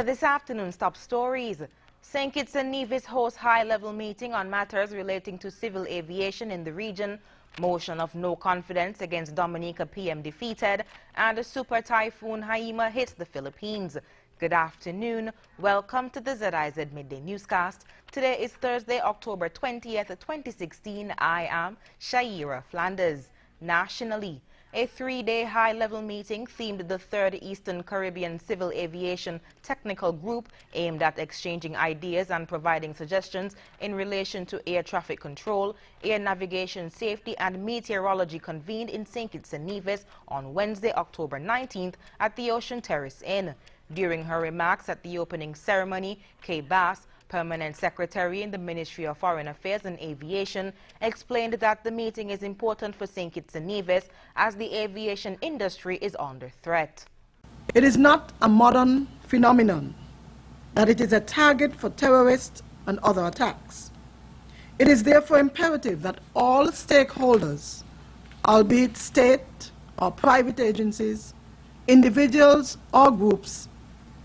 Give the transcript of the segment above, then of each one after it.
this afternoon's top stories, St. Kitts and Nevis hosts high-level meeting on matters relating to civil aviation in the region, motion of no confidence against Dominica PM defeated, and a super typhoon Haima hits the Philippines. Good afternoon. Welcome to the ZIZ Midday Newscast. Today is Thursday, October 20th, 2016. I am Shaira Flanders. Nationally, a three-day high-level meeting themed the Third Eastern Caribbean Civil Aviation Technical Group aimed at exchanging ideas and providing suggestions in relation to air traffic control, air navigation safety and meteorology convened in St. Kitts and Nevis on Wednesday, October 19th at the Ocean Terrace Inn. During her remarks at the opening ceremony, Kay Bass, Permanent Secretary in the Ministry of Foreign Affairs and Aviation, explained that the meeting is important for St. Kitts and Nevis as the aviation industry is under threat. It is not a modern phenomenon that it is a target for terrorists and other attacks. It is therefore imperative that all stakeholders, albeit state or private agencies, individuals or groups,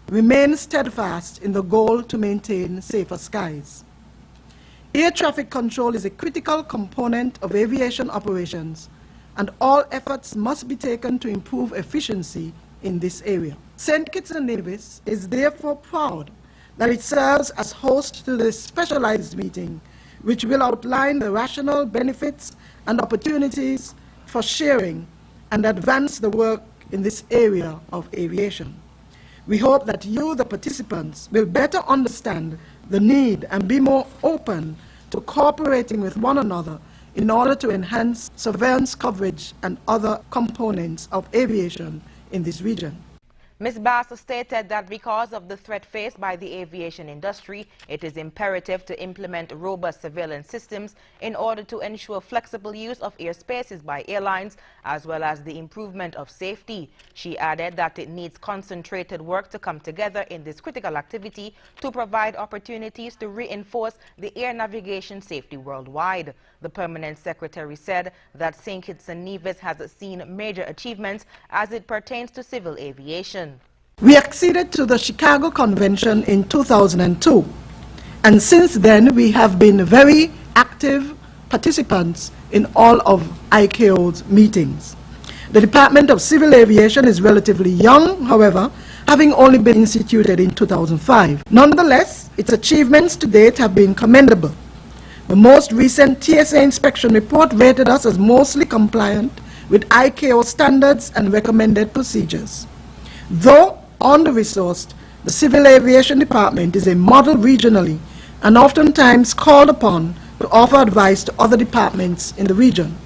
remain steadfast in the goal to maintain safer skies. Air traffic control is a critical component of aviation operations, and all efforts must be taken to improve efficiency in this area. St. Kitts and Nevis is therefore proud that it serves as host to this specialized meeting, which will outline the rational benefits and opportunities for sharing and advance the work in this area of aviation. We hope that you, the participants, will better understand the need and be more open to cooperating with one another in order to enhance surveillance coverage and other components of aviation in this region. Ms. Bass stated that because of the threat faced by the aviation industry, it is imperative to implement robust surveillance systems in order to ensure flexible use of airspaces by airlines, as well as the improvement of safety. She added that it needs concentrated work to come together in this critical activity to provide opportunities to reinforce the air navigation safety worldwide. The Permanent Secretary said that St. Kitts and Nevis has seen major achievements as it pertains to civil aviation. We acceded to the Chicago Convention in 2002, and since then we have been very active participants in all of ICAO's meetings. The Department of Civil Aviation is relatively young, however, having only been instituted in 2005. Nonetheless, its achievements to date have been commendable. The most recent TSA inspection report rated us as mostly compliant with ICAO standards and recommended procedures. Though under-resourced, the Civil Aviation Department is a model regionally and oftentimes called upon to offer advice to other departments in the region.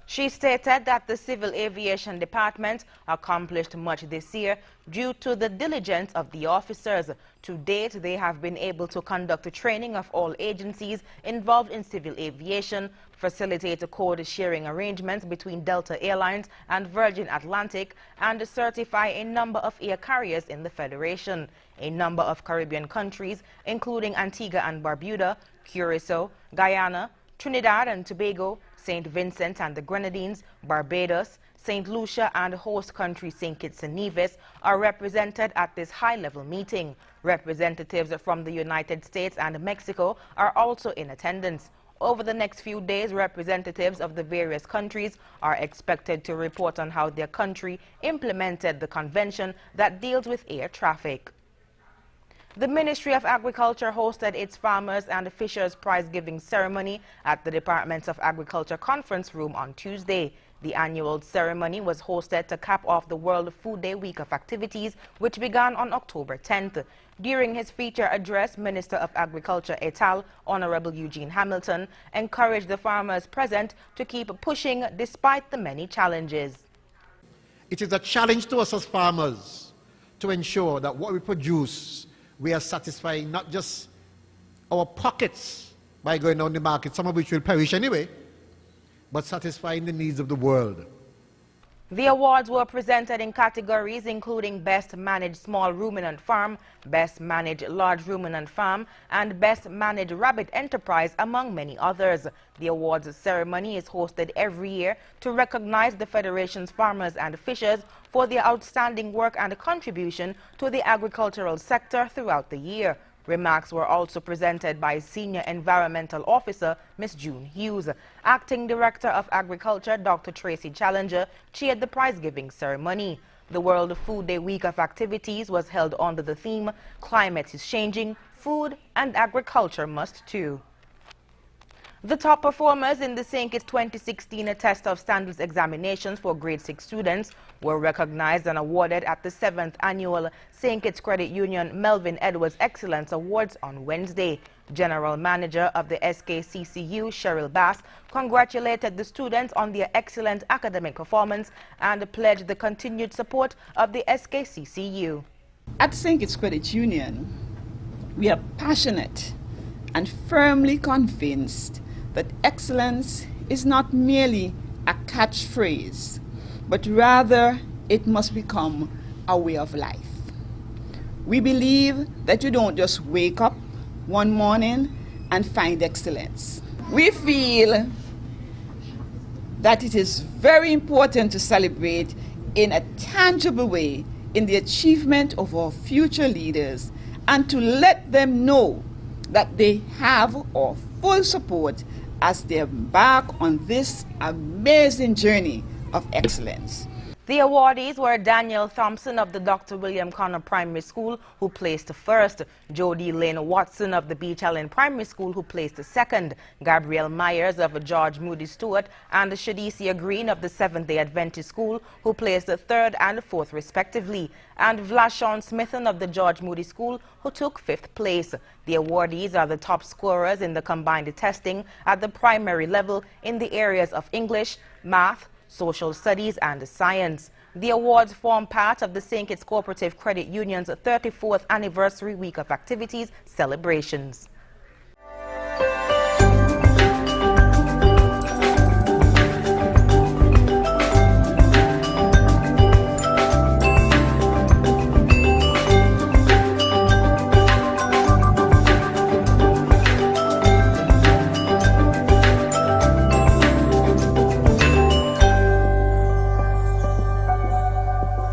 She stated that the Civil Aviation Department accomplished much this year due to the diligence of the officers. To date, they have been able to conduct the training of all agencies involved in civil aviation, facilitate code-sharing arrangements between Delta Airlines and Virgin Atlantic, and certify a number of air carriers in the Federation. A number of Caribbean countries, including Antigua and Barbuda, Curacao, Guyana, Trinidad and Tobago, St. Vincent and the Grenadines, Barbados, St. Lucia and host country St. Kitts and Nevis are represented at this high-level meeting. Representatives from the United States and Mexico are also in attendance. Over the next few days, representatives of the various countries are expected to report on how their country implemented the convention that deals with air traffic. The Ministry of Agriculture hosted its Farmers and Fishers Prize-giving ceremony at the Department of Agriculture Conference Room on Tuesday. The annual ceremony was hosted to cap off the World Food Day week of activities, which began on October 10th. During his feature address, Minister of Agriculture et al., Honorable Eugene Hamilton, encouraged the farmers present to keep pushing despite the many challenges. It is a challenge to us as farmers to ensure that what we produce, we are satisfying not just our pockets by going on the market, some of which will perish anyway, but satisfying the needs of the world. The awards were presented in categories including Best Managed Small Ruminant Farm, Best Managed Large Ruminant Farm, and Best Managed Rabbit Enterprise, among many others. The awards ceremony is hosted every year to recognize the Federation's farmers and fishers for their outstanding work and contribution to the agricultural sector throughout the year. Remarks were also presented by Senior Environmental Officer Ms. June Hughes. Acting Director of Agriculture Dr. Tracy Challenger chaired the prize-giving ceremony. The World Food Day week of activities was held under the theme, Climate is Changing, Food and Agriculture Must Too. The top performers in the St. Kitts 2016 Test of Standards examinations for grade 6 students were recognized and awarded at the 7th annual St. Kitts Credit Union Melvin Edwards Excellence Awards on Wednesday. General Manager of the SKCCU, Cheryl Bass, congratulated the students on their excellent academic performance and pledged the continued support of the SKCCU. At St. Kitts Credit Union, we are passionate and firmly convinced that excellence is not merely a catchphrase, but rather it must become a way of life. We believe that you don't just wake up one morning and find excellence. We feel that it is very important to celebrate in a tangible way in the achievement of our future leaders and to let them know that they have our full support as they embark on this amazing journey of excellence. The awardees were Daniel Thompson of the Dr. William Connor Primary School, who placed first, Jody Lynn Watson of the Beach Allen Primary School, who placed second, Gabrielle Myers of George Moody Stewart, and Shadecia Green of the Seventh-day Adventist School, who placed third and fourth respectively, and Vlashon Smithen of the George Moody School, who took fifth place. The awardees are the top scorers in the combined testing at the primary level in the areas of English, Math, Social Studies and Science. The awards form part of the St. Kitts Cooperative Credit Union's 34th anniversary week of activities celebrations.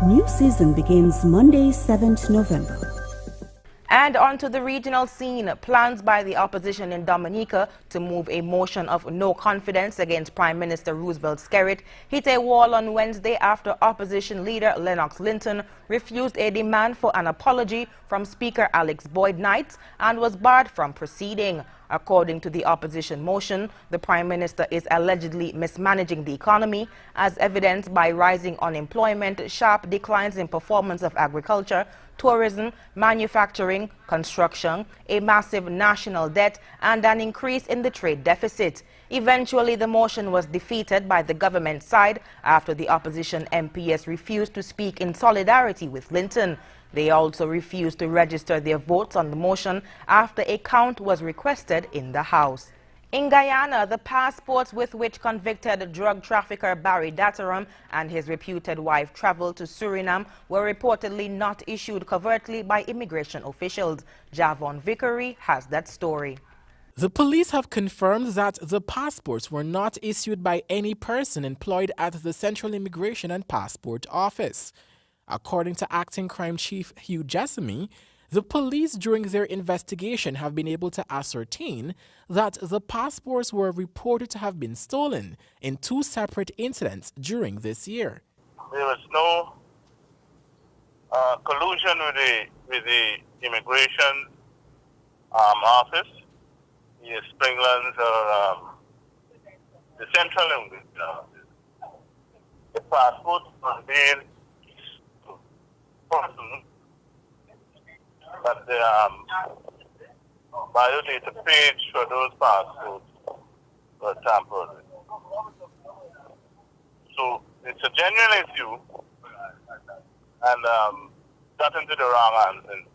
New season begins Monday, 7th November. And onto the regional scene, plans by the opposition in Dominica to move a motion of no confidence against Prime Minister Roosevelt Skerrit hit a wall on Wednesday after opposition leader Lennox Linton refused a demand for an apology from Speaker Alex Boyd Knight and was barred from proceeding. According to the opposition motion, the Prime Minister is allegedly mismanaging the economy, as evidenced by rising unemployment, sharp declines in performance of agriculture, tourism, manufacturing, construction, a massive national debt, and an increase in the trade deficit. Eventually, the motion was defeated by the government side after the opposition MPs refused to speak in solidarity with Linton. They also refused to register their votes on the motion after a count was requested in the House. In Guyana, the passports with which convicted drug trafficker Barry Dataram and his reputed wife traveled to Suriname were reportedly not issued covertly by immigration officials. Javon Vickery has that story. The police have confirmed that the passports were not issued by any person employed at the Central Immigration and Passport Office. According to Acting Crime Chief Hugh Jessamy, the police during their investigation have been able to ascertain that the passports were reported to have been stolen in two separate incidents during this year. There was no collusion with the immigration office, the Springlands or the Central Immigration Office. The passport was made person, but the biodata page for those passports were tampered with. So it's a genuine issue and got into the wrong hands.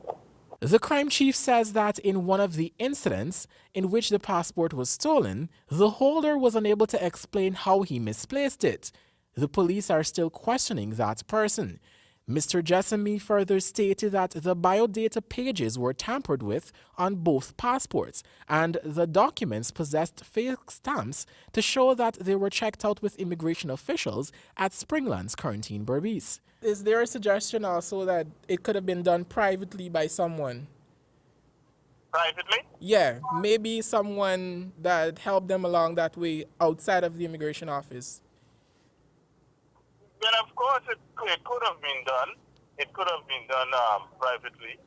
The crime chief says that in one of the incidents in which the passport was stolen, the holder was unable to explain how he misplaced it. the police are still questioning that person. Mr. Jessamy further stated that the biodata pages were tampered with on both passports, and the documents possessed fake stamps to show that they were checked out with immigration officials at Springlands Quarantine Berbice. Is there a suggestion also that it could have been done privately by someone? Privately? Yeah, maybe someone that helped them along that way outside of the immigration office. Well, of course, it could have been done. It could have been done privately.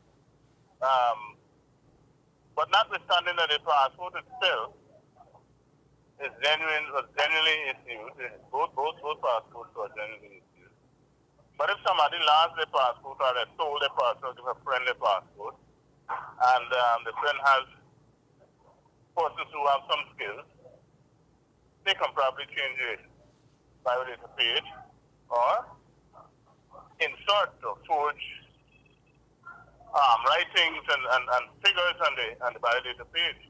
But notwithstanding that the passport itself is genuinely issued, both passports are genuinely issued. But if somebody lost their passport or they stole their passport, give a friend their passport, and the friend has persons who have some skills, they can probably change it biodata page, or insert or forge writings and figures on the biodata page.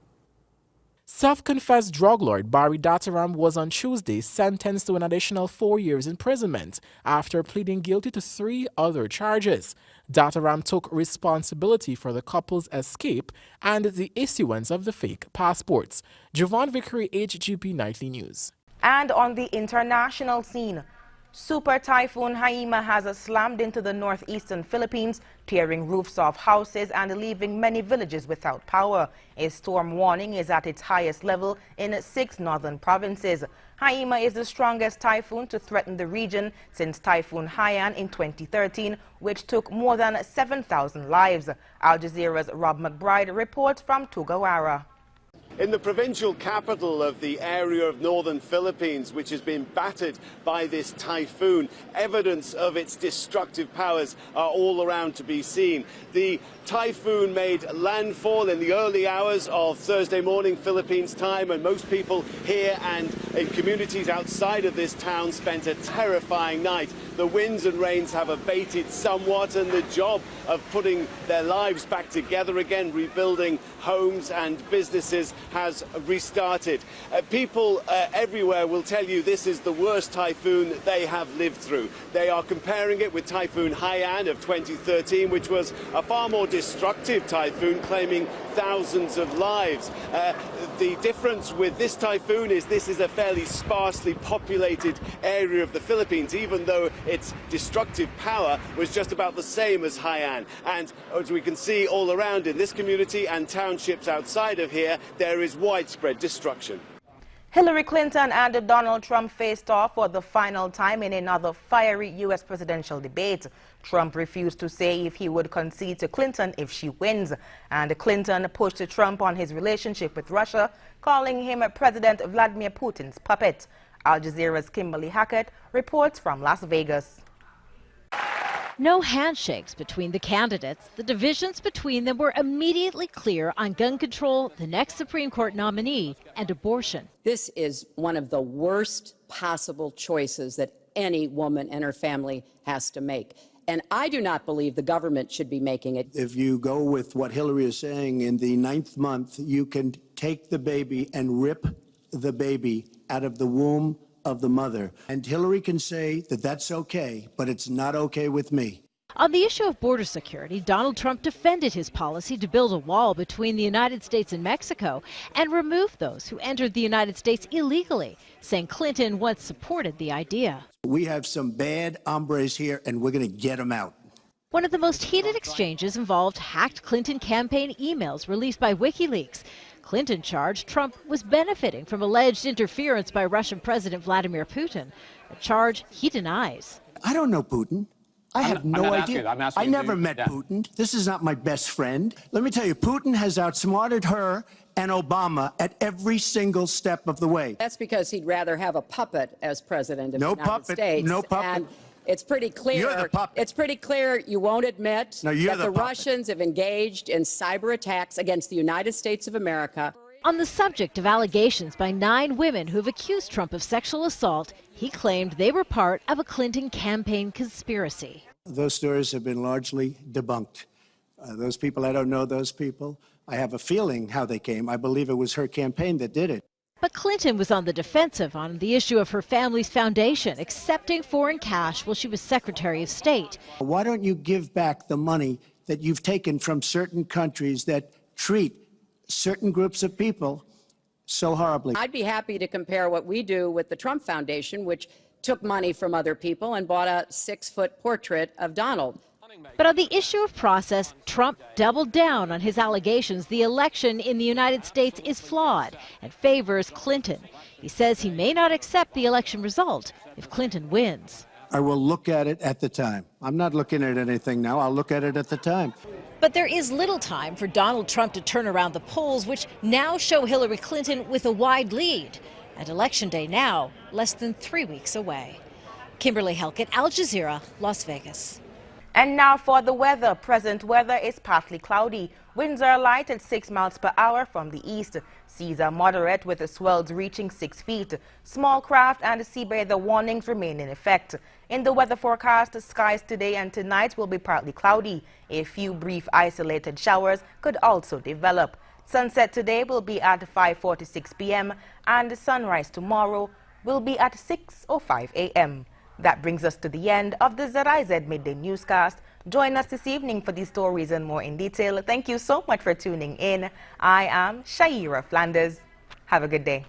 Self-confessed drug lord Barry Dataram was on Tuesday sentenced to an additional 4 years imprisonment after pleading guilty to 3 other charges. Dataram took responsibility for the couple's escape and the issuance of the fake passports. Javon Vickery, HGP Nightly News. And on the international scene, Super Typhoon Haima has slammed into the northeastern Philippines, tearing roofs off houses and leaving many villages without power. A storm warning is at its highest level in 6 northern provinces. Haima is the strongest typhoon to threaten the region since Typhoon Haiyan in 2013, which took more than 7,000 lives. Al Jazeera's Rob McBride reports from Tugawara. In the provincial capital of the area of northern Philippines, which has been battered by this typhoon, evidence of its destructive powers are all around to be seen. The typhoon made landfall in the early hours of Thursday morning Philippines time, and most people here and in communities outside of this town spent a terrifying night. The winds and rains have abated somewhat, and the job of putting their lives back together again, rebuilding homes and businesses, has restarted. People everywhere will tell you this is the worst typhoon they have lived through. They are comparing it with Typhoon Haiyan of 2013, which was a far more destructive typhoon, claiming thousands of lives. The difference with this typhoon is this is a fairly sparsely populated area of the Philippines, even though its destructive power was just about the same as Haiyan. And as we can see all around in this community and townships outside of here, there is widespread destruction. Hillary Clinton and Donald Trump faced off for the final time in another fiery U.S. presidential debate. Trump refused to say if he would concede to Clinton if she wins, and Clinton pushed Trump on his relationship with Russia, calling him President Vladimir Putin's puppet. Al Jazeera's Kimberly Hackett reports from Las Vegas. No handshakes between the candidates. The divisions between them were immediately clear on gun control, the next Supreme Court nominee, and abortion. This is one of the worst possible choices that any woman and her family has to make. And I do not believe the government should be making it. If you go with what Hillary is saying, in the 9th month, you can take the baby and rip the baby out of the womb of the mother. And Hillary can say that that's okay, but it's not okay with me. On the issue of border security, Donald Trump defended his policy to build a wall between the United States and Mexico and remove those who entered the United States illegally, saying Clinton once supported the idea. We have some bad hombres here, and we're going to get them out. One of the most heated exchanges involved hacked Clinton campaign emails released by WikiLeaks. Clinton charged Trump was benefiting from alleged interference by Russian President Vladimir Putin, a charge he denies. I don't know Putin. I have no idea. I never met Yeah. Putin. This is not my best friend. Let me tell you, Putin has outsmarted her and Obama at every single step of the way. That's because he'd rather have a puppet as president of No the United puppet, States. no puppet. And it's pretty clear. You're the puppet. It's pretty clear you won't admit No, you're that the the puppet. Russians have engaged in cyber attacks against the United States of America. On the subject of allegations by 9 women who've accused Trump of sexual assault, he claimed they were part of a Clinton campaign conspiracy. Those stories have been largely debunked. Those people, I don't know those people. I have a feeling how they came. I believe it was her campaign that did it. But Clinton was on the defensive on the issue of her family's foundation, accepting foreign cash while she was Secretary of State. Why don't you give back the money that you've taken from certain countries that treat certain groups of people so horribly? I'd be happy to compare what we do with the Trump Foundation, which took money from other people and bought a 6-foot portrait of Donald. But on the issue of process, Trump doubled down on his allegations the election in the United States is flawed and favors Clinton. He says he may not accept the election result if Clinton wins. I will look at it at the time. I'm not looking at anything now. I'll look at it at the time. But there is little time for Donald Trump to turn around the polls, which now show Hillary Clinton with a wide lead. And Election Day now, less than 3 weeks away. Kimberly Helkett, Al Jazeera, Las Vegas. And now for the weather. Present weather is partly cloudy. Winds are light at 6 miles per hour from the east. Seas are moderate with the swells reaching 6 feet. Small craft and seabather warnings remain in effect. In the weather forecast, the skies today and tonight will be partly cloudy. A few brief isolated showers could also develop. Sunset today will be at 5:46 p.m. and sunrise tomorrow will be at 6:05 a.m. That brings us to the end of the ZIZ Midday Newscast. Join us this evening for these stories and more in detail. Thank you so much for tuning in. I am Shaira Flanders. Have a good day.